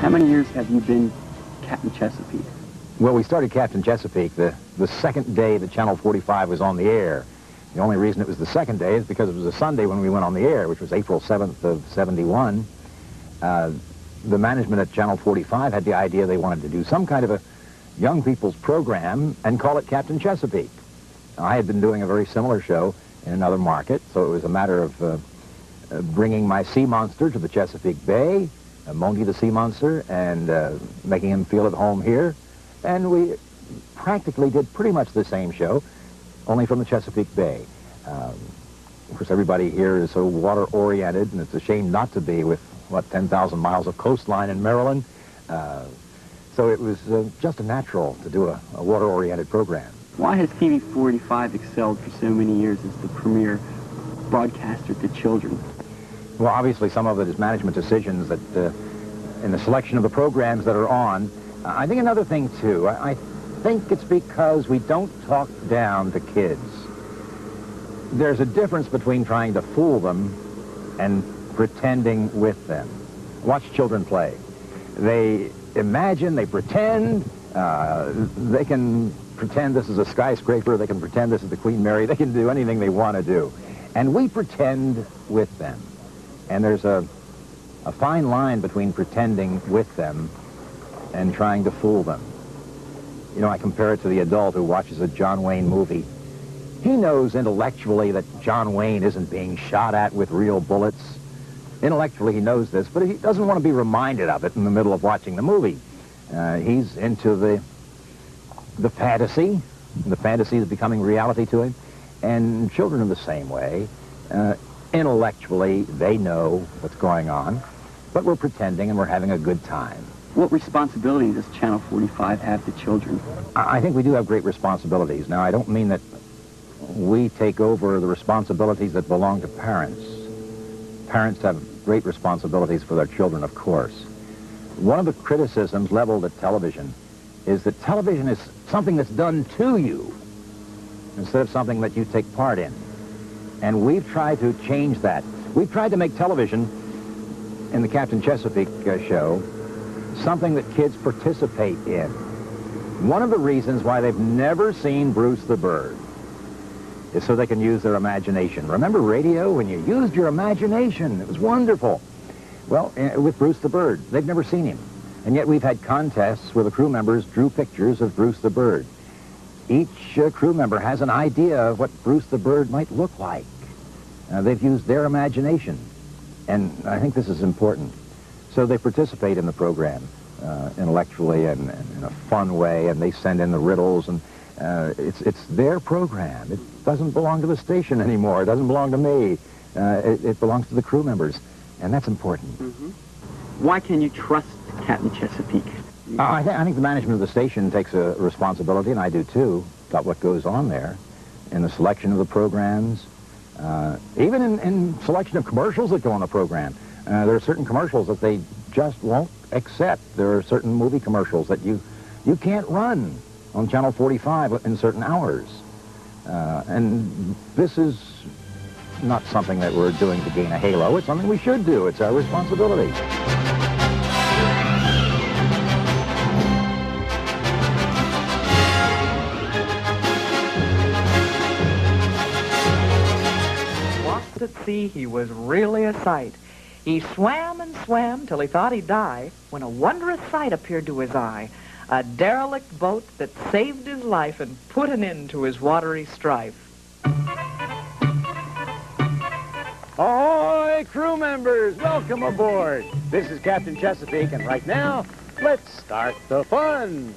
How many years have you been Captain Chesapeake? Well, we started Captain Chesapeake the second day that Channel 45 was on the air. The only reason it was the second day is because it was a Sunday when we went on the air, which was April 7th of '71. The management at Channel 45 had the idea they wanted to do some kind of a young people's program and call it Captain Chesapeake. Now, I had been doing a very similar show in another market, so it was a matter of bringing my sea monster to the Chesapeake Bay, Monkey the sea monster, and making him feel at home here. And we practically did pretty much the same show, only from the Chesapeake Bay. Of course, everybody here is so water-oriented, and it's a shame not to be with, 10,000 miles of coastline in Maryland. So it was just a natural to do a water-oriented program. Why has TV 45 excelled for so many years as the premier broadcaster to children? Well, obviously, some of it is management decisions that, in the selection of the programs that are on. I think another thing, too, I think it's because we don't talk down to kids. There's a difference between trying to fool them and pretending with them. Watch children play. They imagine, they pretend, they can pretend this is a skyscraper, they can pretend this is the Queen Mary, they can do anything they want to do. And we pretend with them. And there's a fine line between pretending with them and trying to fool them. You know, I compare it to the adult who watches a John Wayne movie. He knows intellectually that John Wayne isn't being shot at with real bullets. Intellectually, he knows this, but he doesn't want to be reminded of it in the middle of watching the movie. He's into the fantasy. The fantasy is becoming reality to him. And children are the same way. Intellectually, they know what's going on, but we're pretending and we're having a good time. What responsibility does Channel 45 have to children? I think we do have great responsibilities. Now, I don't mean that we take over the responsibilities that belong to parents. Parents have great responsibilities for their children, of course. One of the criticisms leveled at television is that television is something that's done to you instead of something that you take part in. And we've tried to change that. We've tried to make television, in the Captain Chesapeake show, something that kids participate in. One of the reasons why they've never seen Bruce the Bird is so they can use their imagination. Remember radio, when you used your imagination? It was wonderful. Well, with Bruce the Bird, they've never seen him. And yet we've had contests where the crew members drew pictures of Bruce the Bird. Each crew member has an idea of what Bruce the Bird might look like. They've used their imagination. And I think this is important. So they participate in the program intellectually and in a fun way, and they send in the riddles, and it's their program. It doesn't belong to the station anymore. It doesn't belong to me. It belongs to the crew members, and that's important. Mm-hmm. Why can you trust Captain Chesapeake? I think the management of the station takes a responsibility, and I do too, about what goes on there in the selection of the programs, even in selection of commercials that go on the program. There are certain commercials that they just won't accept. There are certain movie commercials that you can't run on Channel 45 in certain hours. And this is not something that we're doing to gain a halo. It's something we should do. It's our responsibility. Once at sea, he was really a sight. He swam and swam till he thought he'd die, when a wondrous sight appeared to his eye. A derelict boat that saved his life and put an end to his watery strife. Ahoy, crew members! Welcome aboard. This is Captain Chesapeake, and right now, let's start the fun.